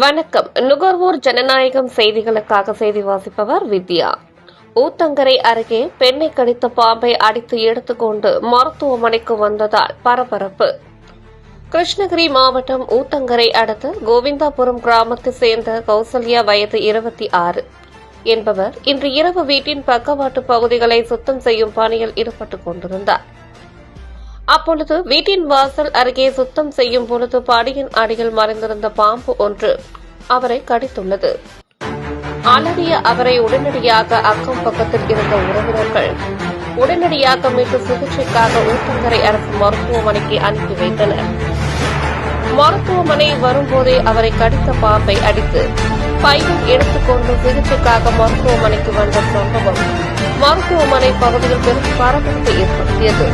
வணக்கம். நுகர்வோர் ஜனநாயகம் செய்திகளுக்காக செய்தி வாசிப்பவர் வித்யா. ஊத்தங்கரை அருகே பெண்ணை கடித்த பாம்பை அடித்து எடுத்துக்கொண்டு மருத்துவமனைக்கு வந்ததால் பரபரப்பு. கிருஷ்ணகிரி மாவட்டம் ஊத்தங்கரை அடுத்த கோவிந்தாபுரம் கிராமத்தை சேர்ந்த கௌசல்யா வயது 26 என்பவர் இன்று இரவு வீட்டின் பக்கவாட்டு பகுதிகளை சுத்தம் செய்யும் பணியில் ஈடுபட்டுக் கொண்டிருந்தார். அப்பொழுது வீட்டின் வாசல் அருகே சுத்தம் செய்யும் பொழுது படியின் அடியில் மறைந்திருந்த பாம்பு ஒன்று அவரை கடித்துள்ளது. அலறிய அவரை உடனடியாக அக்கம் பக்கத்தில் இருந்த உறவினர்கள் உடனடியாக மீட்டு சிகிச்சைக்காக ஊத்தங்கரை அரசு மருத்துவமனைக்கு அனுப்பி வைத்தனர். மருத்துவமனை வரும்போதே அவரை கடித்த பாம்பை அடித்து பையில் எடுத்துக்கொண்டு சிகிச்சைக்காக மருத்துவமனைக்கு வந்த சம்பவம் மருத்துவமனை பகுதியில் பெரும் பரபரப்பை ஏற்படுத்தியது.